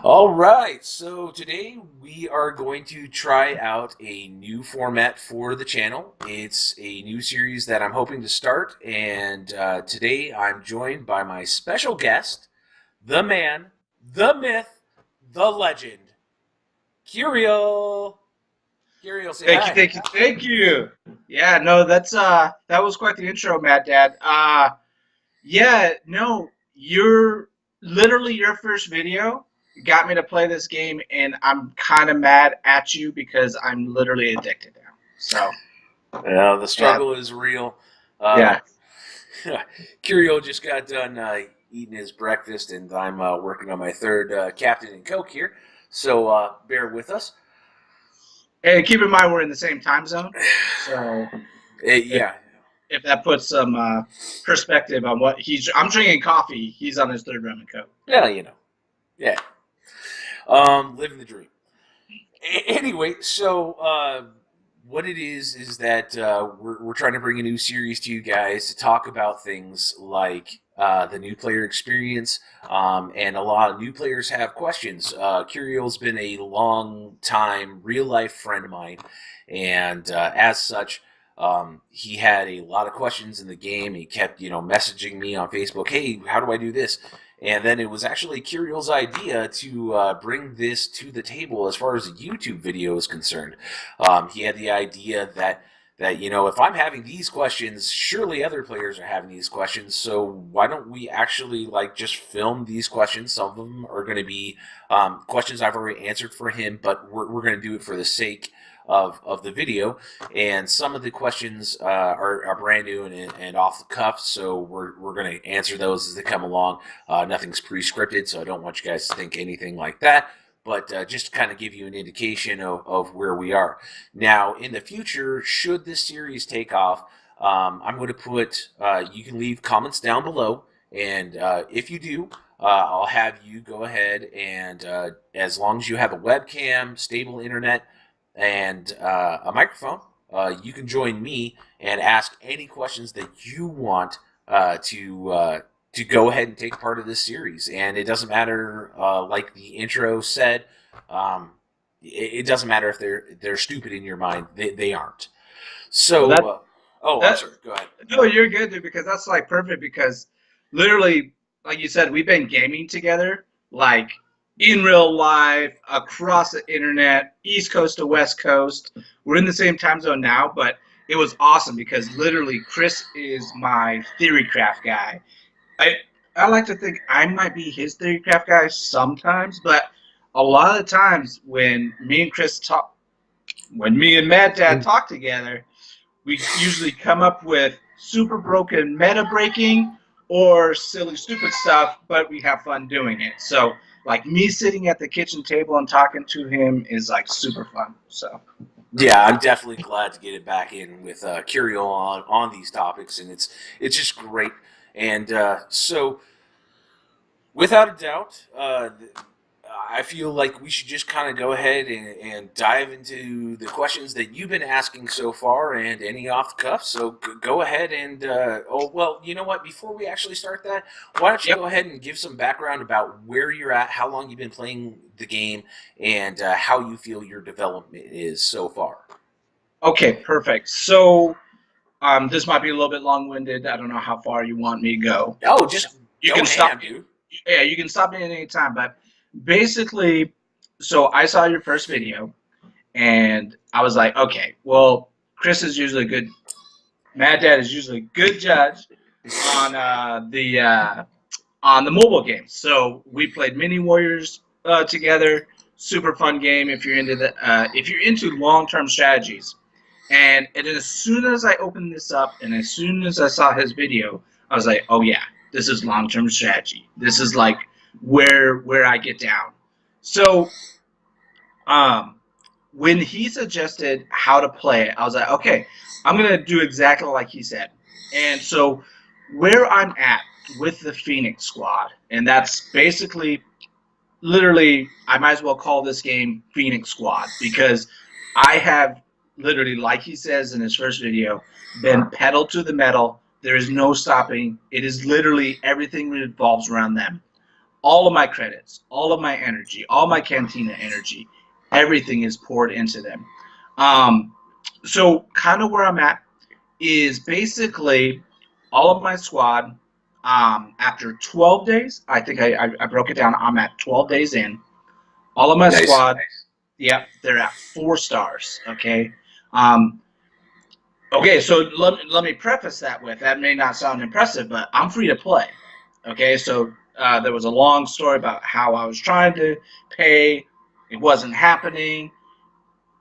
All right, so today we are going to try out a new format for the channel. It's a new series that I'm hoping to start, and today I'm joined by my special guest, the man, the myth, the legend, Curiel. Curiel, say Thank you, hi. thank you, thank you. Yeah, no, that was quite the intro, Mad Dad. Yeah, no, you're literally your first video got me to play this game, and I'm kind of mad at you because I'm literally addicted now. So The yeah, struggle is real. Uh, yeah. Curiel just got done eating his breakfast, and I'm working on my third Captain and Coke here. So bear with us. And keep in mind we're in the same time zone, so if Yeah, if that puts some perspective on what I'm drinking coffee. He's on his third rum and coke. yeah, yeah. Living the dream. Anyway, so what it is that we're trying to bring a new series to you guys to talk about things like the new player experience, and a lot of new players have questions. Curiel's been a long time real life friend of mine, and as such, he had a lot of questions in the game. He kept messaging me on Facebook, "Hey, how do I do this?" And then it was actually Curiel's idea to bring this to the table as far as a YouTube video is concerned. He had the idea that if I'm having these questions, surely other players are having these questions. So why don't we actually just film these questions? Some of them are going to be questions I've already answered for him, but we're going to do it for the sake of the video. And some of the questions are brand new and off the cuff, so we're going to answer those as they come along. Nothing's pre-scripted, so I don't want you guys to think anything like that. But just to kind of give you an indication of where we are. Now, in the future, should this series take off, I'm going to put, you can leave comments down below. And if you do, I'll have you go ahead and, as long as you have a webcam, stable internet, and a microphone, you can join me and ask any questions that you want to go ahead and take part of this series. And it doesn't matter, like the intro said, it doesn't matter if they're stupid in your mind. They aren't. Well, So, oh, I'm that sorry. Go ahead. no, you're good, dude, because that's like perfect because literally, like you said, we've been gaming together, like in real life, across the internet, East Coast to West Coast. We're in the same time zone now, but it was awesome because literally Chris is my theorycraft guy. I I like to think I might be his theorycraft guy sometimes, but a lot of the times when me and Mad Dad talk together, we usually come up with super broken meta breaking or silly stupid stuff, but we have fun doing it. So like me sitting at the kitchen table and talking to him is like super fun. So Yeah, I'm definitely glad to get it back in with Curio on these topics, and it's just great. And so, without a doubt, I feel like we should just kind of go ahead and dive into the questions that you've been asking so far and any off the cuff. So go ahead and, oh, well, you know what? Before we actually start that, why don't you yep. go ahead and give some background about where you're at, how long you've been playing the game, and how you feel your development is so far. Okay, perfect. So this might be a little bit long winded. I don't know how far you want me to go. Oh, So just you go can stop ham, me. dude. Yeah, you can stop me at any time. But basically, so I saw your first video and I was like, okay, well, Chris is usually a good Mad Dad is usually a good judge on on the mobile games. So we played Mini Warriors together. Super fun game if you're into long term strategies. And then as soon as I opened this up and as soon as I saw his video, I was like, oh yeah, this is long term strategy. This is like where I get down. So um, when he suggested how to play it, I was like, okay, I'm gonna do exactly like he said. And so where I'm at with the Phoenix Squad, and that's basically literally I might as well call this game Phoenix Squad because I have literally, like he says in his first video, been pedal to the metal. There is no stopping. It is literally everything revolves around them. all of my credits, all of my energy, all my Cantina energy, everything is poured into them. Um, so kind of where I'm at is basically all of my squad. After 12 days, I think I broke it down. I'm at 12 days in. All of my Nice. squad, yep, they're at 4 stars. Okay. Um, okay, so let me preface that with that may not sound impressive, but I'm free to play. Okay, so there was a long story about how I was trying to pay, it wasn't happening.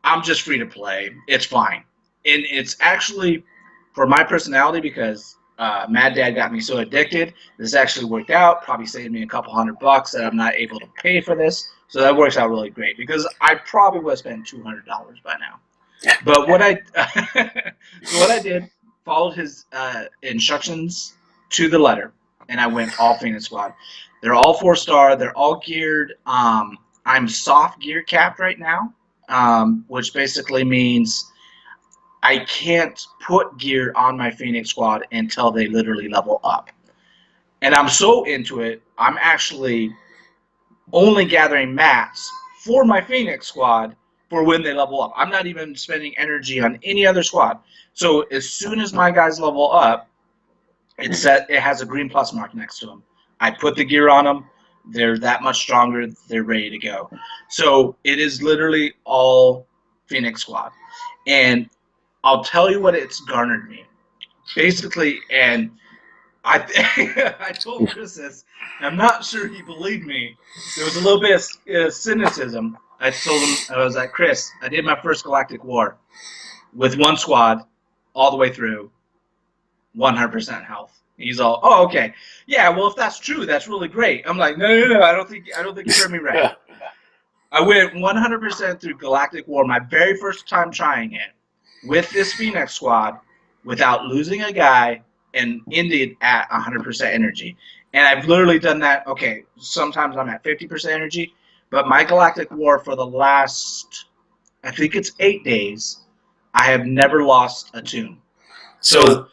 I'm just free to play. It's fine. And it's actually for my personality because Mad Dad got me so addicted. This actually worked out. Probably saved me a couple $100 that I'm not able to pay for this. So that works out really great because I probably would have spent $200 by now. But what I so what I did, followed his instructions to the letter, and I went all Phoenix Squad. They're all 4 star. They're all geared. I'm soft gear capped right now, which basically means I can't put gear on my Phoenix Squad until they literally level up. And I'm so into it, I'm actually only gathering mats for my Phoenix Squad for when they level up. I'm not even spending energy on any other squad. So as soon as my guys level up, it has a green plus mark next to them. I put the gear on them. They're that much stronger. They're ready to go. So it is literally all Phoenix Squad. And I'll tell you what it's garnered me. Basically, and I I told Chris this. I'm not sure he believed me. There was a little bit of cynicism. I told him, I was like, Chris, I did my first Galactic War with 1 squad all the way through, 100% health. He's all, oh, okay. Yeah, well, if that's true, that's really great. I'm like, no, I don't think you heard me right. I went 100% through Galactic War, my very first time trying it, with this Phoenix Squad, without losing a guy, and ended at 100% energy. And I've literally done that. Okay, sometimes I'm at 50% energy, but my Galactic War for the last, I think it's 8 days, I have never lost a tune. So,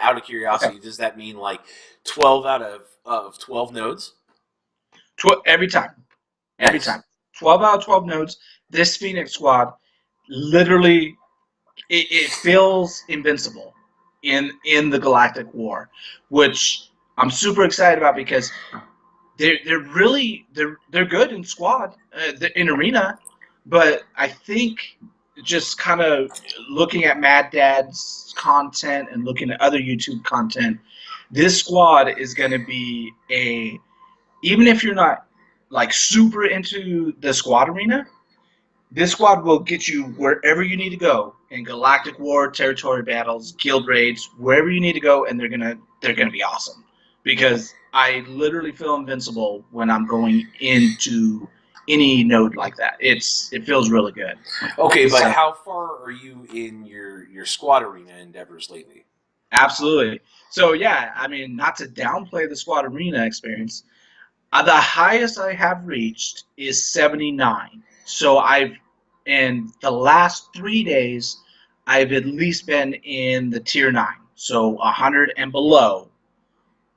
out of curiosity, does that mean like 12 out of 12 nodes? Every time. Every Nice. time. 12 out of 12 nodes. This Phoenix Squad literally, it feels invincible in the Galactic War, which I'm super excited about because they're really they're good in squad, in arena, but I think just kind of looking at Mad Dad's content and looking at other YouTube content, this squad is going to be even if you're not like super into the squad arena, this squad will get you wherever you need to go in Galactic War, territory battles, guild raids, wherever you need to go, and they're gonna be awesome. Because I literally feel invincible when I'm going into any node like that. It feels really good. Okay, but how far are you in your squad arena endeavors lately? Absolutely. So yeah, I mean, not to downplay the squad arena experience, the highest I have reached is 79. So in the last 3 days, I've at least been in the tier 9. So 100 and below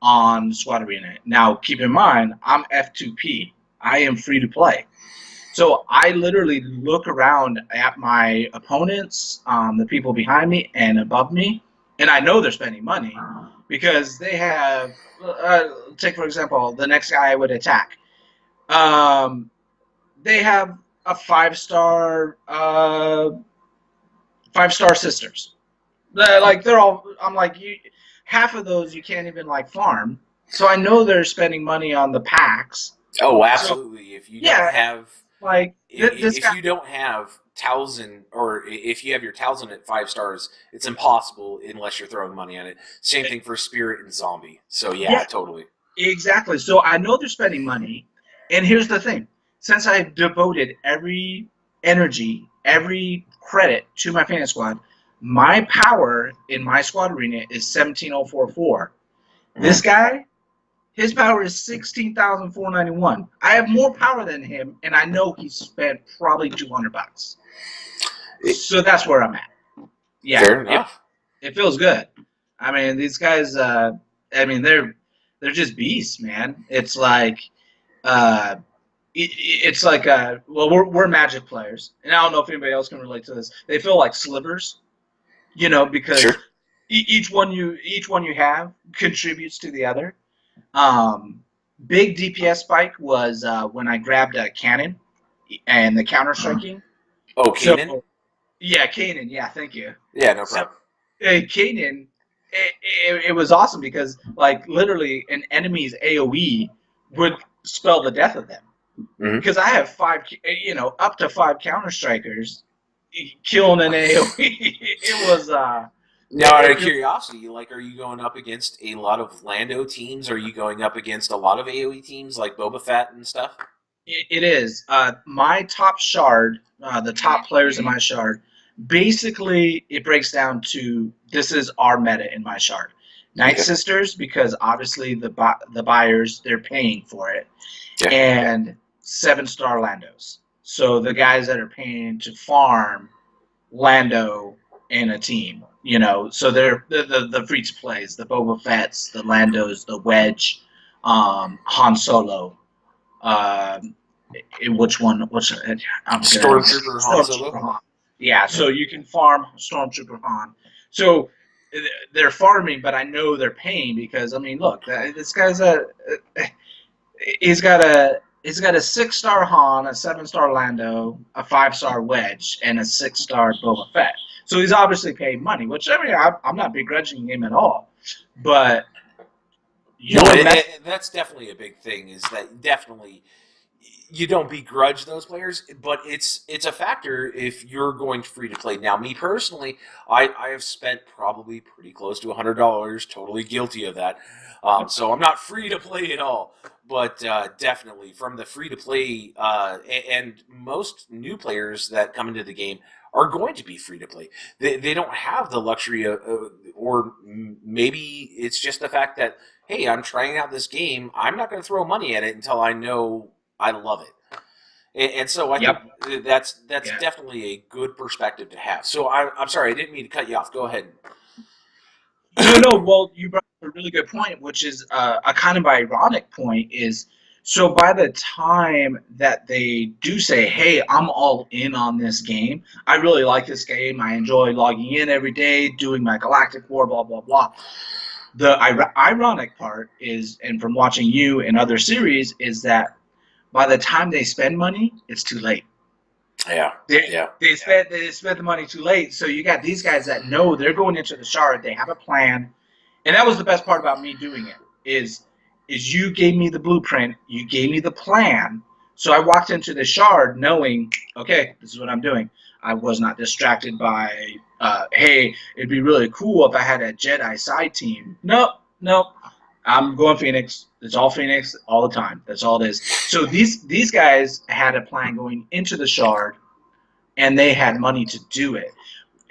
on Squad Arena. Now, keep in mind, I'm F2P. I am free to play. So I literally look around at my opponents, the people behind me and above me, and I know they're spending money because they have, take for example, the next guy I would attack. They have a 5 star, 5 star sisters. They're all. I'm like, half of those you can't even like farm. So I know they're spending money on the packs. Oh, absolutely. So, if you don't have like if you don't have Talzin, or if you have your Talzin at 5 stars, it's impossible unless you're throwing money on it. Same thing for Spirit and Zombie. So yeah, totally. Exactly. So I know they're spending money, and here's the thing: since I've devoted every energy, every credit to my Phoenix Squad, my power in my squad arena is 17,044. This guy, his power is 16,491. I have more power than him, and I know he spent probably $200. So that's where I'm at. Yeah, fair enough. It feels good. I mean, these guys. I mean, they're just beasts, man. It's like uh, it's like well, we're Magic players, and I don't know if anybody else can relate to this. They feel like slivers, because Sure. each one you have contributes to the other. Um, Big DPS spike was when I grabbed a cannon and the counter striking. Oh, So Kanan? yeah, Kanan. Yeah, thank you. Yeah, no So problem. Kanan, it was awesome because like literally an enemy's AOE would spell the death of them. Hmm. Because I have five, up to five counter strikers killing an AOE. It was Now, out it of feels curiosity, like, are you going up against a lot of Lando teams? Are you going up against a lot of AOE teams like Boba Fett and stuff? it is my top shard, the top players in my shard. Basically, it breaks down to this is our meta in my shard. Night Okay. Sisters, because obviously the buyers they're paying for it, Yeah. and 7-star Landos. So the guys that are paying to farm Lando in a team, so they're the free to plays, the Boba Fett's, the Landos, the Wedge, Han Solo. Um, which one? I'm gonna Stormtrooper Han Stormtrooper Solo? Han. Yeah, Yeah. so you can farm Stormtrooper Han. So they're farming, but I know they're paying because I mean, look, this guy's he's got a 6-star Han, a 7-star Lando, a 5-star Wedge, and a 6-star Boba Fett. So he's obviously paid money, which I mean I'm not begrudging him at all, but No, your method. that's definitely a big thing. Is that definitely you don't begrudge those players, but it's a factor if you're going free to play. Now, me personally, I have spent probably pretty close to $100. Totally guilty of that. So I'm not free to play at all. But definitely from the free to play, and most new players that come into the game are going to be free to play. They don't have the luxury of, or maybe it's just the fact that hey, I'm trying out this game. I'm not going to throw money at it until I know I love it. And so I think Yep. that's Yeah. definitely a good perspective to have. So I'm sorry, I didn't mean to cut you off. Go ahead. No. Well, you brought up a really good point, which is a kind of ironic point. Is so by the time that they do say, "Hey, I'm all in on this game. I really like this game. I enjoy logging in every day, doing my Galactic War, blah blah blah." The ironic part is, and from watching you and other series, is that by the time they spend money, it's too late. Yeah, They yeah, they spent the money too late. So you got these guys that know they're going into the shard. They have a plan, and that was the best part about me doing it. Is you gave me the blueprint, you gave me the plan. So I walked into the shard knowing, okay, this is what I'm doing. I was not distracted by, hey, it'd be really cool if I had a Jedi side team. Nope, nope. I'm going Phoenix. It's all Phoenix all the time. That's all it is. So these guys had a plan going into the shard, and they had money to do it.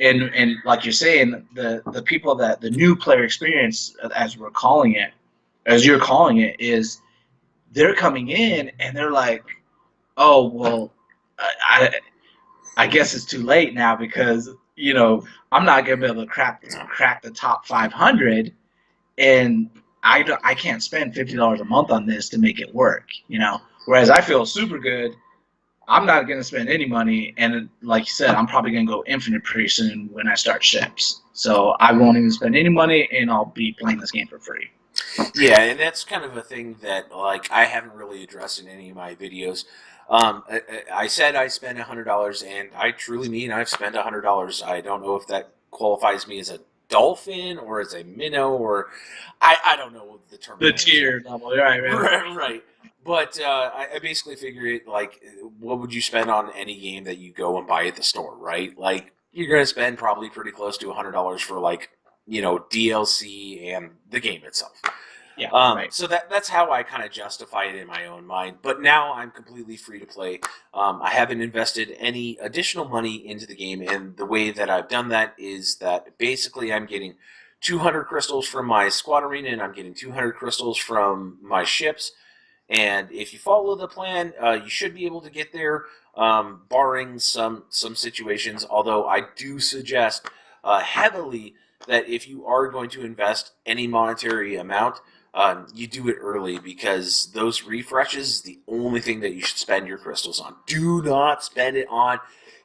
And like you're saying, the people that the new player experience, as you're calling it, is they're coming in and they're like, oh well, I I guess it's too late now because I'm not gonna be able to crack the top 500, and I can't spend $50 a month on this to make it work. Whereas I feel super good. I'm not going to spend any money, and like you said, I'm probably going to go infinite pretty soon when I start ships. So I won't even spend any money, and I'll be playing this game for free. yeah. And that's kind of a thing that like I haven't really addressed in any of my videos. I said I spent $100, and I truly mean I've spent $100. I don't know if that qualifies me as a dolphin or as a minnow or I don't know the The terminology. tier level, right, man? Right, right. But I basically figure it like, what would you spend on any game that you go and buy at the store, right? Like, you're going to spend probably pretty close to $100 for like, DLC and the game itself. Yeah, right. So that's how I kind of justify it in my own mind. But now I'm completely free to play. I haven't invested any additional money into the game, and the way that I've done that is that basically I'm getting 200 crystals from my squad arena, and I'm getting 200 crystals from my ships. And if you follow the plan, you should be able to get there, barring some situations. Although I do suggest heavily that if you are going to invest any monetary amount, you do it early because those refreshes is the only thing that you should spend your crystals on. Do not spend it on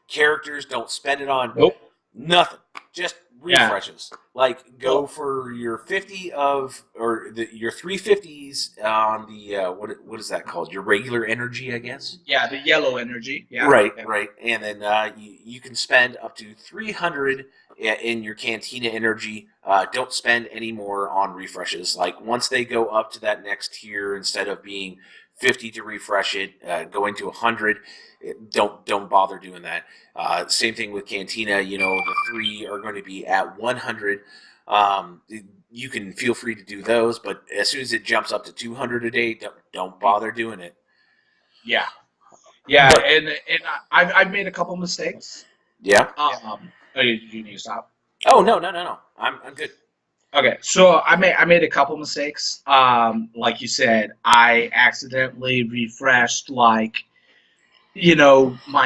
characters. Don't spend it on Nope. nothing. Just Yeah. refreshes. Like go Well, for your 50 of or your 350s on the what is that called? Your regular energy, I guess. yeah, the yellow energy. Yeah. Right, Yeah. right. And then you can spend up to 300 in your Cantina energy. Don't spend any more on refreshes. Like once they go up to that next tier, instead of being 50 to refresh it, going to 100, don't bother doing that. Same thing with Cantina. You know, the three are going to be at 100. Um, you can feel free to do those, but as soon as it jumps up to 200 a day, don't bother doing it. Yeah. Yeah. But And I've made a couple mistakes. yeah. Oh, you need to stop. Oh no. I'm good. Okay, so I made a couple mistakes. Like you said, I accidentally refreshed my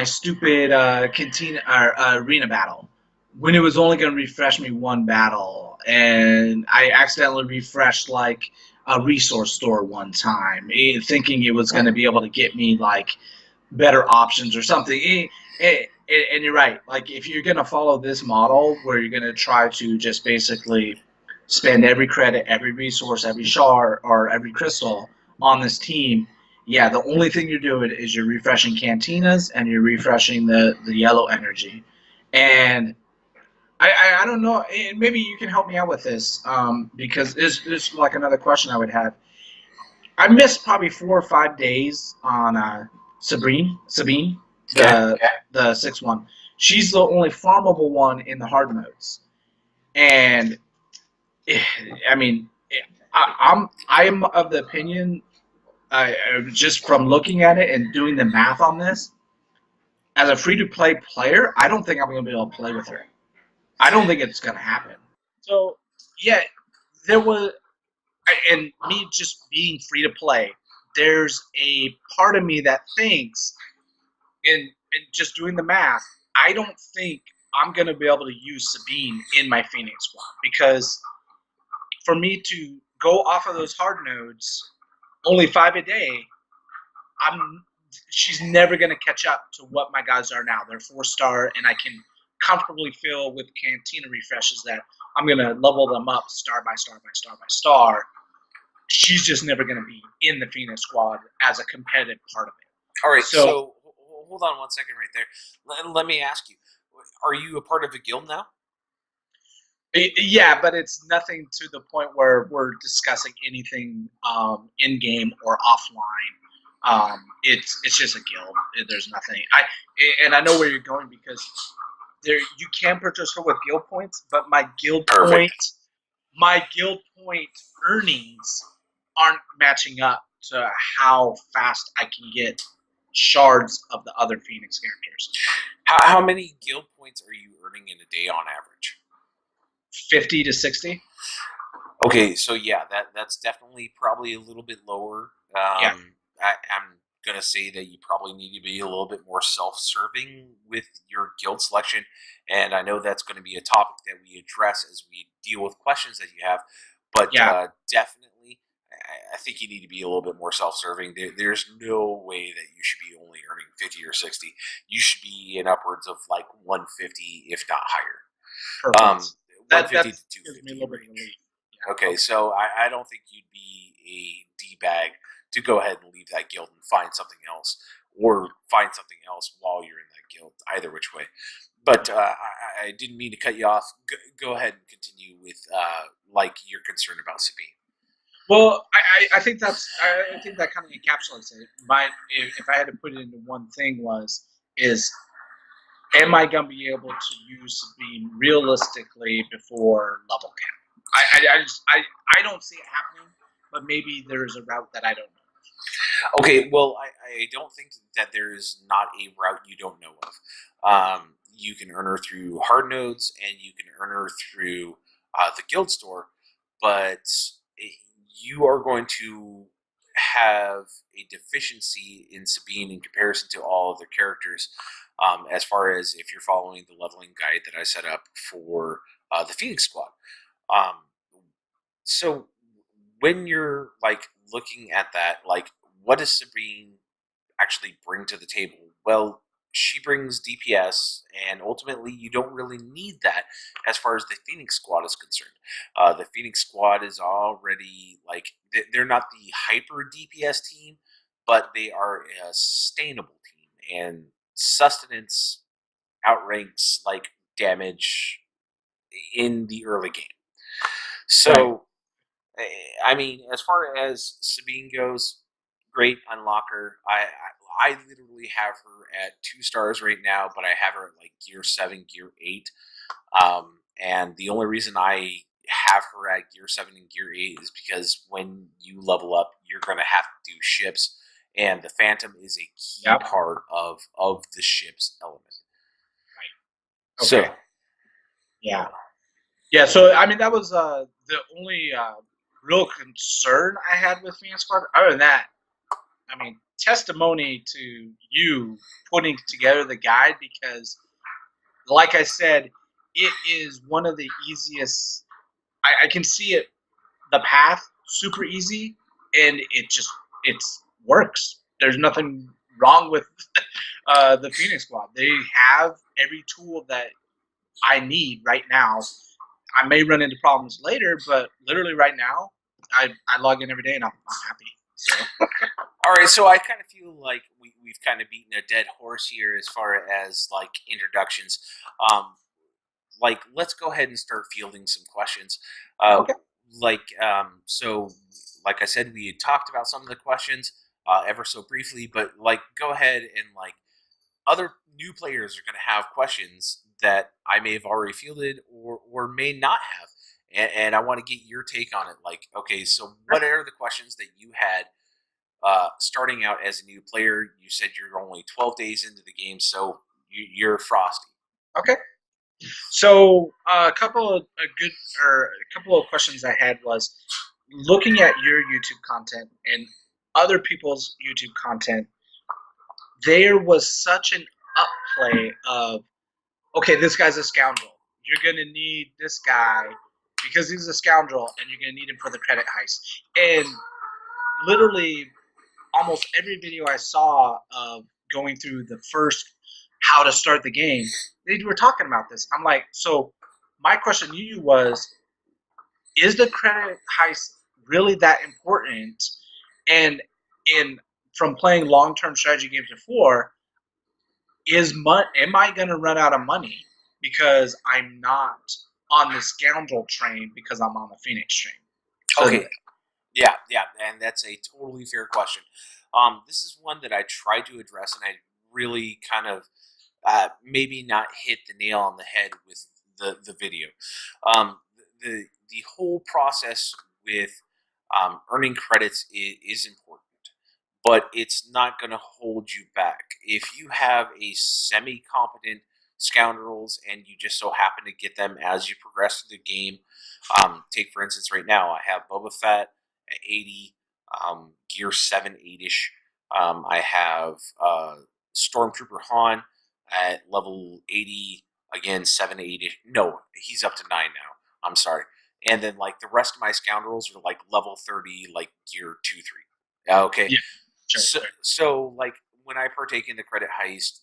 stupid cantina or arena battle when it was only going to refresh me one battle, and I accidentally refreshed like a resource store one time, thinking it was going to be able to get me like better options or something. And you're right. Like if you're gonna follow this model where you're gonna try to just basically spend every credit, every resource, every shard, or every crystal on this team, yeah, the only thing you're doing is you're refreshing cantinas and you're refreshing the yellow energy. And I don't know. Maybe you can help me out with this because this is like another question I would have. I missed probably 4 or 5 days on Sabine, Okay. the 6-1. She's the only farmable one in the hard modes, and I mean, I'm of the opinion, just from looking at it and doing the math on this, as a free to play player, I don't think I'm going to be able to play with her. I don't think it's going to happen. So yeah, there was and me just being free to play, there's a part of me that thinks, and just doing the math, I don't think I'm going to be able to use Sabine in my Phoenix squad because for me to go off of those hard nodes, only 5 a day, I'm she's never going to catch up to what my guys are now. They're 4-star, and I can comfortably feel with Cantina refreshes that I'm going to level them up star by star by star by star. She's just never going to be in the Phoenix squad as a competitive part of it. All right. So So hold on one second right there. Let me ask you: are you a part of a guild now? yeah, but it's nothing to the point where we're discussing anything in game or offline. It's just a guild. There's nothing. I know where you're going because there you can purchase her with guild points, but Perfect. my guild point earnings aren't matching up to how fast I can get shards of the other Phoenix characters. How many guild points are you earning in a day on average? 50 to 60. Okay, so yeah, that's definitely probably a little bit lower. Yeah, I'm gonna say that you probably need to be a little bit more self-serving with your guild selection, and I know that's going to be a topic that we address as we deal with questions that you have. But yeah, definitely, I think you need to be a little bit more self-serving. There's no way that you should be only earning 50 or 60. You should be in upwards of like 150, if not higher. perfect. 150 That to gives me a 250 little bit of relief. range. Yeah. Okay, Okay. so I don't think you'd be a D bag to go ahead and leave that guild and find something else, or find something else while you're in that guild. Either which way. But I didn't mean to cut you off. Go ahead and continue with like your concern about Sabine. Well, I think I think that kind of encapsulates it. If I had to put it into one thing is am I going to be able to use Sabine realistically before level cap? I don't see it happening, but maybe there's a route that I don't know. Okay, well, I don't think that there is not a route you don't know of. You can earn her through hard nodes, and you can earn her through the guild store, but you are going to have a deficiency in Sabine in comparison to all other characters as far as if you're following the leveling guide that I set up for the Phoenix Squad. Um, so when you're like looking at that, like what does Sabine actually bring to the table? Well, she brings DPS, and ultimately, you don't really need that as far as the Phoenix Squad is concerned. The Phoenix Squad is already like they're not the hyper DPS team, but they are a sustainable team, and sustenance outranks like damage in the early game. Right. So I mean, as far as Sabine goes, great unlocker. I literally have her at 2 stars right now, but I have her at like gear 7, gear 8. And the only reason I have her at gear 7 and gear 8 is because when you level up, you're going to have to do ships, and the Phantom is a key Yep. part of the ship's element. Okay. So Yeah. Yeah. So I mean, that was the only real concern I had with Phoenix Squad. Other than that, I mean, testimony to you putting together the guide because, like I said, it is one of the easiest. I can see it, the path, super easy, and it works. There's nothing wrong with the Phoenix Squad. They have every tool that I need right now. I may run into problems later, but literally right now, I log in every day and I'm happy. So. all right, so I kind of feel like we've kind of beaten a dead horse here as far as like introductions. Um, like, let's go ahead and start fielding some questions. Okay. So, like I said, we had talked about some of the questions ever so briefly, but like, go ahead and like, other new players are going to have questions that I may have already fielded or may not have. And I want to get your take on it. Like, okay, so what are the questions that you had starting out as a new player? You said you're only 12 days into the game, so you're frosty. Okay. So a couple of questions I had was looking at your YouTube content and other people's YouTube content. There was such an upplay of, okay, this guy's a scoundrel. You're gonna need this guy because he's a scoundrel, and you're gonna need him for the credit heist. And literally, almost every video I saw of going through the first how to start the game, they were talking about this. I'm like, so my question to you was, is the credit heist really that important? And in from playing long-term strategy games before, am I going to run out of money because I'm not on the scoundrel train because I'm on the Phoenix train? So, Okay, yeah, and that's a totally fair question. This is one that I tried to address, and I really kind of maybe not hit the nail on the head with the video. The whole process with earning credits is important, but it's not going to hold you back. If you have a semi-competent scoundrels and you just so happen to get them as you progress through the game, take for instance right now, I have Boba Fett at 80, Gear 7 8ish. I have Stormtrooper Han at level 80, again 7 8ish. No, he's up to 9 now. I'm sorry. And then like the rest of my scoundrels are like level 30, like Gear 2 3. Okay, yeah, sure. so like when I partake in the credit heist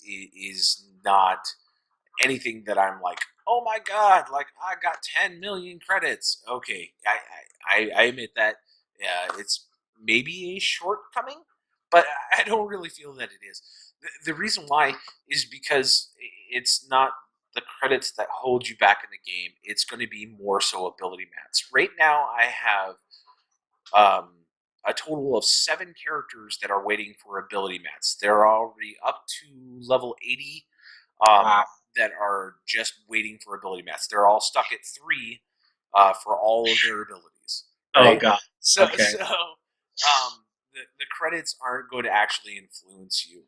is not anything that I'm like, oh my god, like I got 10 million credits. Okay, I admit that it's maybe a shortcoming, but I don't really feel that it is. The reason why is because it's not the credits that hold you back in the game. It's going to be more so ability mats. Right now, I have um, a total of 7 characters that are waiting for ability mats. They're already up to level 80 Wow. that are just waiting for ability mats. They're all stuck at 3 for all of their abilities. Oh Right? god. Okay. The credits aren't going to actually influence you.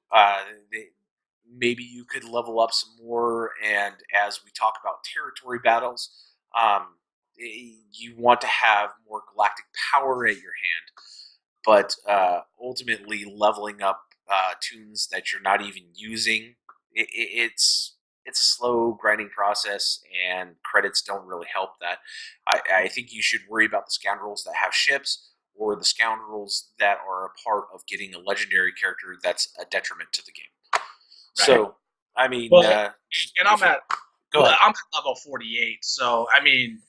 Maybe you could level up some more, and as we talk about territory battles, you want to have more galactic power at your hand, but ultimately leveling up tunes that you're not even using. It's a slow grinding process, and credits don't really help that. I think you should worry about the scoundrels that have ships, or the scoundrels that are a part of getting a legendary character that's a detriment to the game. Right. So, I mean, Well, and go ahead. I'm at level 48, so I mean,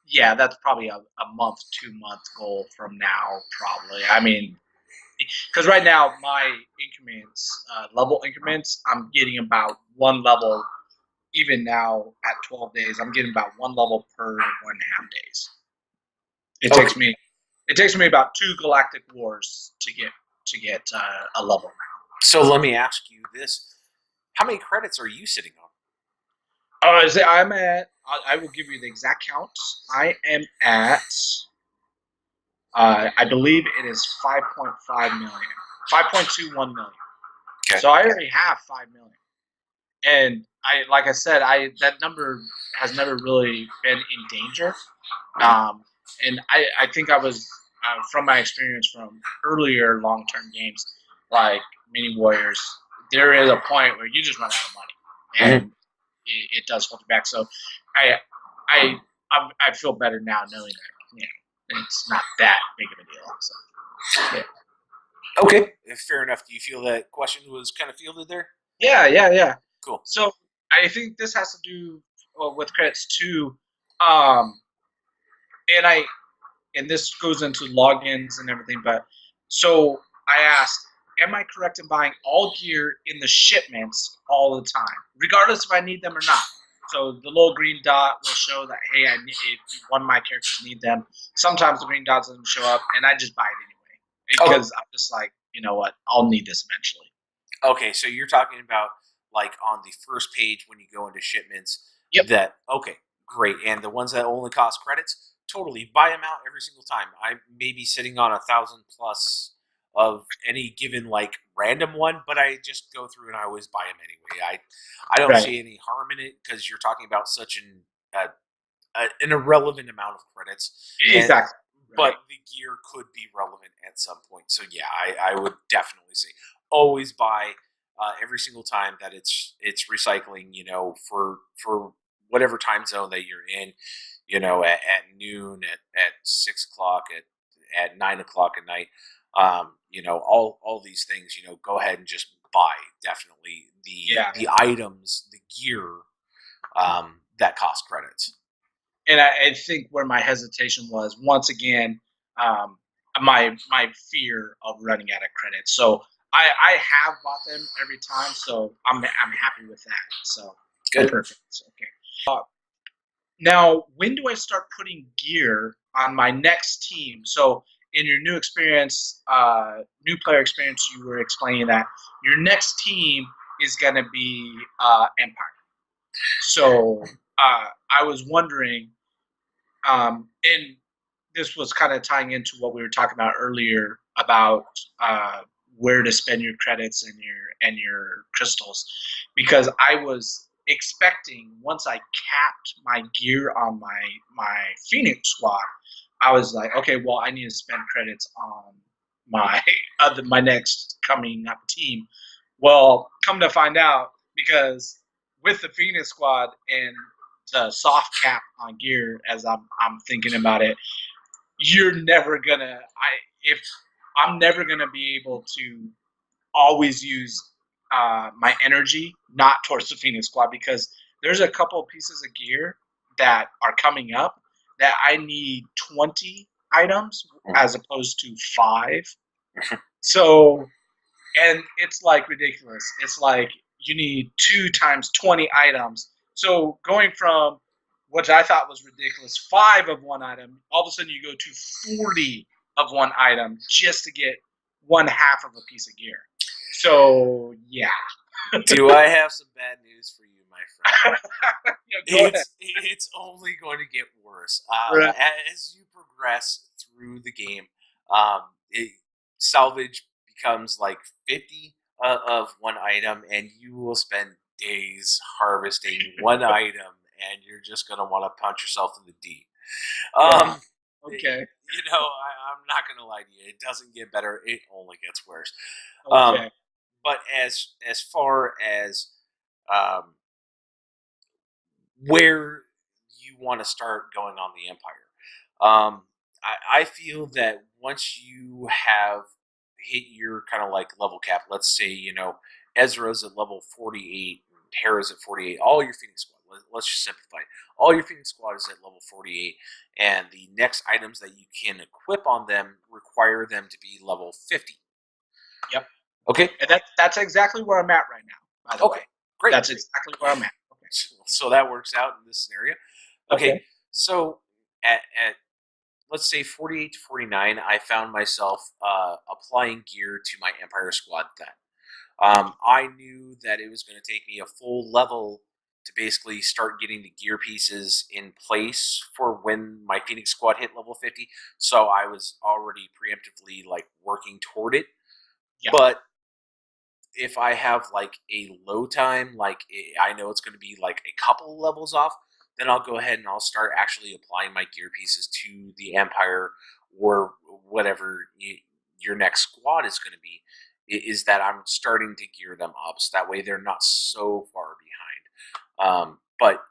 yeah, that's probably a month, 2 month goal from now, probably. I mean, because right now my increments, level increments, I'm getting about one level. Even now at 12 days, I'm getting about one level per 1.5 days. It Okay. takes me about 2 galactic wars to get a level now. So let me ask you this: how many credits are you sitting on? I'm at. I will give you the exact count. I am at. I believe it is 5.5 million, 5.21 million. Okay. So I already have 5 million, and like I said, that number has never really been in danger. And I think I was from my experience from earlier long term games like Mini Warriors. There is a point where you just run out of money, and it does hold you back. So I I I feel better now knowing that it's not that big of a deal. So yeah. Okay, fair enough. Do you feel that question was kind of fielded there? Yeah. Cool. So I think this has to do with credits too, um, and this goes into logins and everything. But so I asked, am I correct in buying all gear in the shipments all the time, regardless if I need them or not? So the little green dot will show that hey, one of my characters need them. Sometimes the green dot doesn't show up, and I just buy it anyway because I'm just like, you know what, I'll need this eventually. Okay, so you're talking about like on the first page when you go into shipments. Yep. That okay, great, and the ones that only cost credits, totally buy them out every single time. I may be sitting on 1,000 plus of any given like random one, but I just go through and I always buy them anyway. I don't Right. see any harm in it because you're talking about such an irrelevant amount of credits, and Exactly. Right. but the gear could be relevant at some point. So yeah, I would definitely say always buy every single time that it's recycling. You know, for whatever time zone that you're in. You know, at noon, at 6 o'clock, at 9 o'clock at night. You know, all these things. You know, go ahead and just buy definitely the items, the gear that cost credits. And I think where my hesitation was once again, my fear of running out of credit. So I have bought them every time, so I'm happy with that. So Good. perfect. Okay. Now, when do I start putting gear on my next team? So in your new experience, new player experience, you were explaining that your next team is going to be Empire. So I was wondering, and this was kind of tying into what we were talking about earlier about where to spend your credits and your crystals, because I was expecting once I capped my gear on my Phoenix squad, I was like, okay, well, I need to spend credits on my my next coming up team. Well, come to find out, because with the Phoenix squad and the soft cap on gear, as I'm thinking about it, you're never gonna if I'm never gonna be able to always use my energy not towards the Phoenix squad, because there's a couple of pieces of gear that are coming up that I need 20 items as opposed to 5. So, and it's like ridiculous. It's like you need 2 times 20 items. So going from which I thought was ridiculous, 5 of one item, all of a sudden you go to 40 of one item just to get one half of a piece of gear. So yeah. Do I have some bad news for you, my friend? Go ahead. It's only going to get worse Right. as you progress through the game. Salvage becomes like 50 of one item, and you will spend days harvesting one item, and you're just going to want to punch yourself in the D. Wow. Okay. You know, I'm not going to lie to you. It doesn't get better. It only gets worse. Okay. but as far as um, where you want to start going on the Empire, I feel that once you have hit your kind of like level cap, let's say Ezra's at level 48, Hera's at 48, all your Phoenix Squad. Let's just simplify it. All your Phoenix Squad is at level 48, and the next items that you can equip on them require them to be level 50. Yep. Okay. And that's exactly where I'm at right now, by the Okay. way. Great. That's exactly where I'm at. Okay. So that works out in this scenario. Okay. So at let's say 48 to 49, I found myself applying gear to my Empire squad then. I knew that it was going to take me a full level to basically start getting the gear pieces in place for when my Phoenix squad hit level 50. So I was already preemptively like working toward it. Yeah. But if I have like a low time, like I know it's going to be like a couple levels off, then I'll go ahead and I'll start actually applying my gear pieces to the Empire or whatever your next squad is going to be. Is that I'm starting to gear them up so that way they're not so far behind. But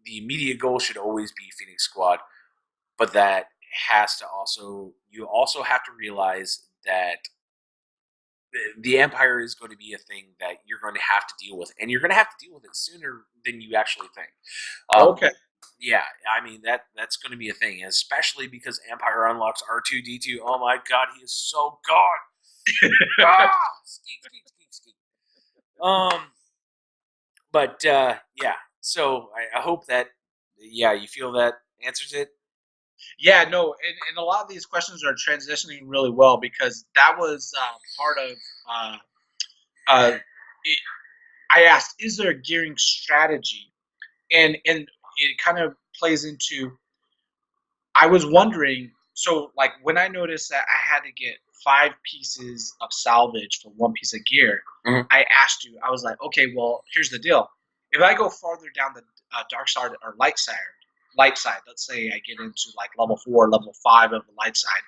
the immediate goal should always be Phoenix Squad, but that has to you also have to realize that the Empire is going to be a thing that you're going to have to deal with, and you're going to have to deal with it sooner than you actually think. Okay. Yeah, I mean that's going to be a thing, especially because Empire unlocks R2D2. Oh my God, he is so good. Skeet, skeet, skeet, skeet. But yeah. So I hope that you feel that answers it. Yeah, no, and a lot of these questions are transitioning really well because that was part of. It, I asked, "Is there a gearing strategy?" And it kind of plays into. I was wondering, so like when I noticed that I had to get 5 pieces of salvage for 1 piece of gear, I asked you. I was like, okay, well, here's the deal. If I go farther down the dark side or light side, let's say I get into like level 4, level 5 of the light side,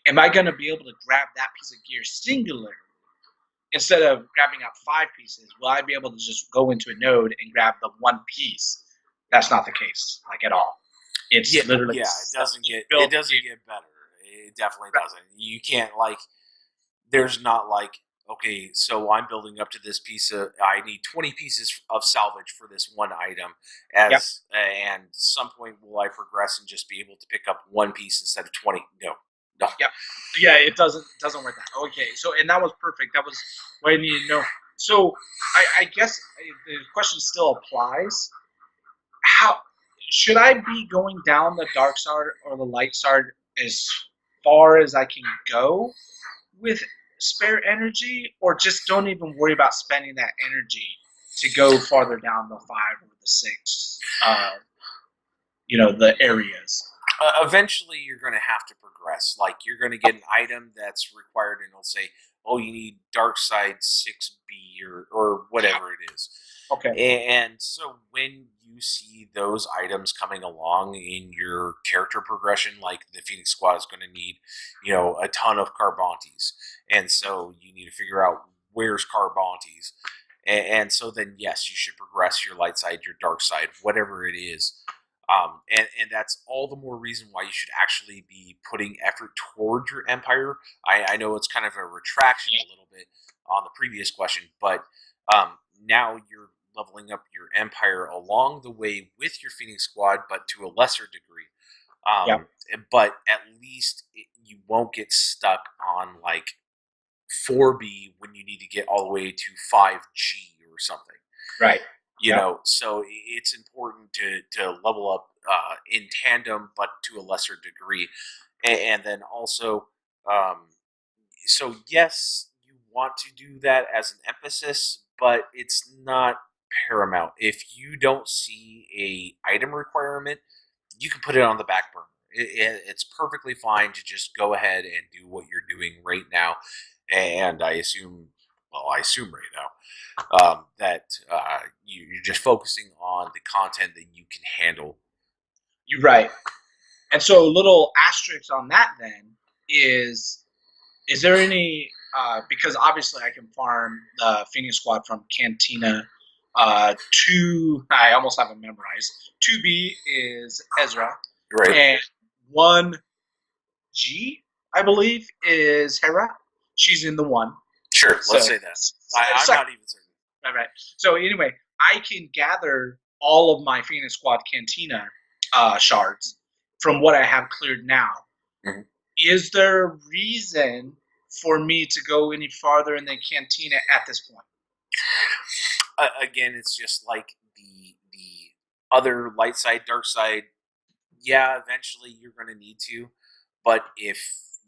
am I going to be able to grab that piece of gear singularly instead of grabbing out 5 pieces? Will I be able to just go into a node and grab the 1 piece? That's not the case, like at all. It's literally it doesn't get better. It definitely doesn't. You can't there's not like, okay, so I'm building up to this piece of, I need 20 pieces of salvage for this one item, and some point will I progress and just be able to pick up 1 piece instead of 20? No. Yep. Yeah, it doesn't work that. Okay, so and that was perfect. That was what I needed to know. So I guess the question still applies. How should I be going down the dark side or the light side as far as I can go with spare energy, or just don't even worry about spending that energy to go farther down the 5 or the 6, the areas? Eventually, you're going to have to progress. Like, you're going to get an item that's required, and it'll say, oh, you need Dark Side 6B or whatever it is. Okay. And so when you see those items coming along in your character progression, like the Phoenix Squad is going to need, a ton of Carbontes. And so you need to figure out where's Carbontes. And so then, yes, you should progress your light side, your dark side, whatever it is. And that's all the more reason why you should actually be putting effort towards your Empire. I know it's kind of a retraction a little bit on the previous question, but now you're leveling up your Empire along the way with your Phoenix Squad, but to a lesser degree. But at least you won't get stuck on like 4B when you need to get all the way to 5G or something. Right. So it's important to level up in tandem, but to a lesser degree. And then also, so yes, you want to do that as an emphasis, but it's not paramount. If you don't see a item requirement, you can put it on the back burner. It's perfectly fine to just go ahead and do what you're doing right now. And I assume right now that you're just focusing on the content that you can handle. You're right. And so, a little asterisk on that then is there any because obviously I can farm the Phoenix Squad from Cantina. Two, I almost have it memorized. 2B is Ezra, Right. and 1G, I believe, is Hera. She's in the one. Sure. Let's So, say that. I'm second, not even certain. right. So anyway, I can gather all of my Phoenix Squad Cantina shards from what I have cleared now. Mhm. Is there a reason for me to go any farther in the Cantina at this point? Again, it's just like the other light side, dark side. Yeah, eventually you're going to need to, but if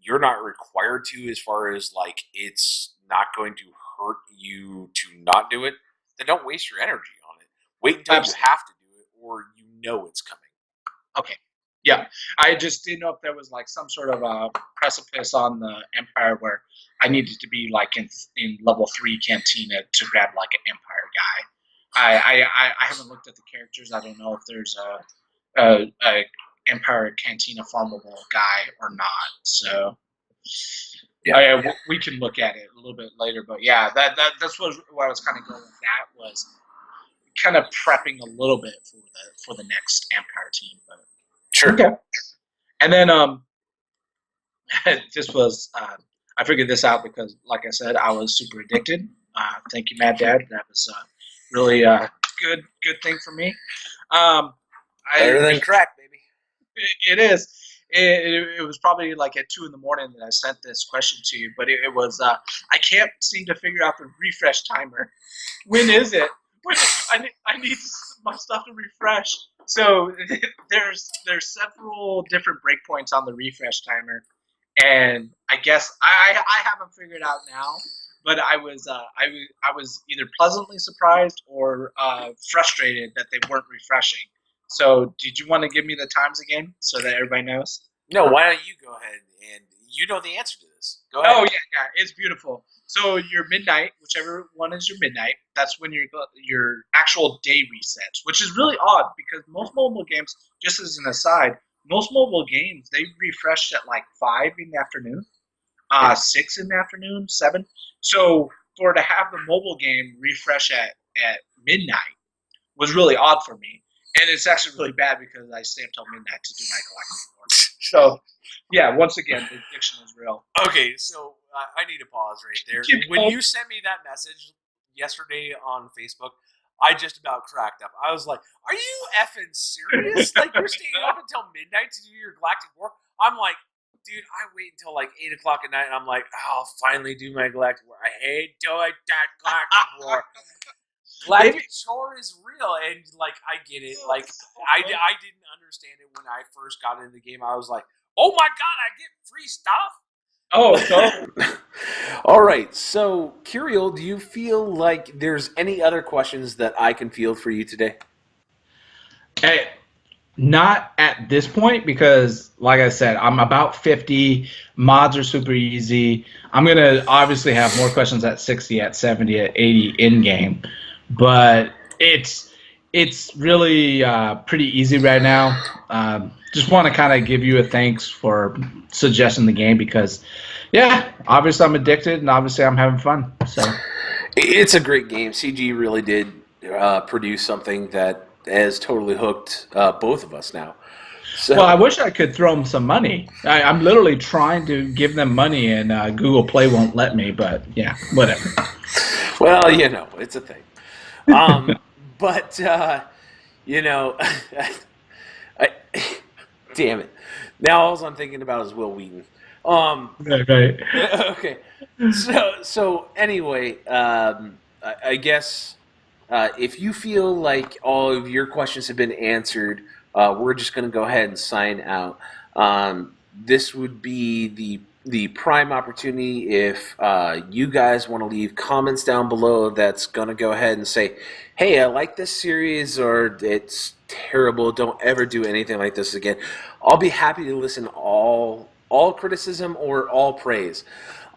you're not required to, as far as like it's not going to hurt you to not do it, then don't waste your energy on it. Wait until you Absolutely. have to do it, or you know it's coming. Okay. Yeah. I just didn't know if there was like some sort of a precipice on the Empire where I needed to be like in level 3 Cantina to grab like an Empire guy. I haven't looked at the characters. I don't know if there's a Empire Cantina farmable guy or not. So we can look at it a little bit later. But yeah, that's what I was kind of going with. That was kind of prepping a little bit for the next Empire team. But Sure. okay, and then this was I figured this out because, like I said, I was super addicted. Thank you, Mad Dad. That was really good thing for me. Um, I Better than crack, baby. it is. It was probably like at 2 in the morning that I sent this question to you, but it was I can't seem to figure out the refresh timer. When is it? When I need my stuff to refresh. So there's several different breakpoints on the refresh timer, and I guess I haven't figured out now. But I was either pleasantly surprised or frustrated that they weren't refreshing. So, did you want to give me the times again so that everybody knows? No, why don't you go ahead and you know the answer to this? Go Oh ahead. yeah, it's beautiful. So your midnight, whichever one is your midnight, that's when your actual day resets, which is really odd because most mobile games, just as an aside, most mobile games they refresh at like 5 in the afternoon, 6 in the afternoon, 7. So for to have the mobile game refresh at midnight was really odd for me. And it's actually really bad because I stay up till midnight to do my galactic war. So, yeah, once again, the addiction is real. Okay, so I need to pause right there. Keep When going. you sent me that message yesterday on Facebook, I just about cracked up. I was like, "Are you effing serious? Like you're staying up until midnight to do your galactic war?" I'm like, "Dude, I wait until like 8 o'clock at night, and I'm like, I'll finally do my galactic war. I hate doing that galactic war. Maybe Galactic chore is real, and like I get it. Like so I didn't understand it when I first got into the game. I was like, oh my god, I get free stuff." Oh, totally. All right. So, Curiel, do you feel like there's any other questions that I can field for you today? Hey, not at this point because, like I said, I'm about 50. Mods are super easy. I'm gonna obviously have more questions at 60, at 70, at 80 in game, but it's really pretty easy right now. Just want to kind of give you a thanks for suggesting the game because, yeah, obviously I'm addicted and obviously I'm having fun. So. It's a great game. CG really did produce something that has totally hooked both of us now. Well, I So, wish I could throw them some money. I'm literally trying to give them money, and Google Play won't let me. But yeah, whatever. well, it's a thing. Um, but you know, I, damn it. Now all I'm thinking about is Will Wheaton. Um, Right, right. okay. So anyway, I guess if you feel like all of your questions have been answered, we're just going to go ahead and sign out. This would be the prime opportunity if you guys want to leave comments down below. That's going to go ahead and say, "Hey, I like this series," or "It's terrible. Don't ever do anything like this again." I'll be happy to listen to all criticism or all praise.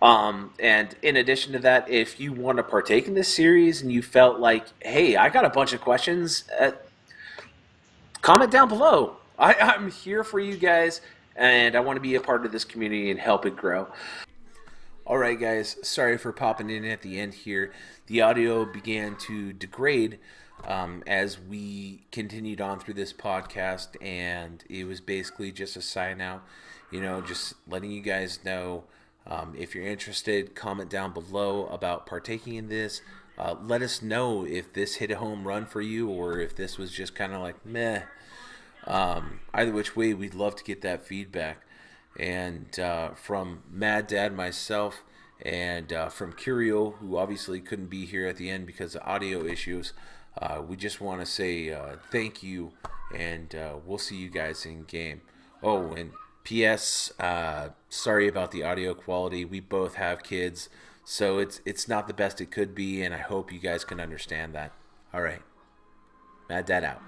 And in addition to that, if you want to partake in this series and you felt like, hey, I got a bunch of questions, comment down below. I'm here for you guys, and I want to be a part of this community and help it grow. All right, guys. Sorry for popping in at the end here. The audio began to degrade as we continued on through this podcast, and it was basically just a sign out. Just letting you guys know if you're interested, comment down below about partaking in this. Let us know if this hit a home run for you or if this was just kind of like meh. Either which way, we'd love to get that feedback. And from Mad Dad, myself, and from Curio, who obviously couldn't be here at the end because of audio issues, we just want to say thank you, and we'll see you guys in game. Oh, and P.S. Sorry about the audio quality. We both have kids, so it's not the best it could be, and I hope you guys can understand that. All right, Mad Dad out.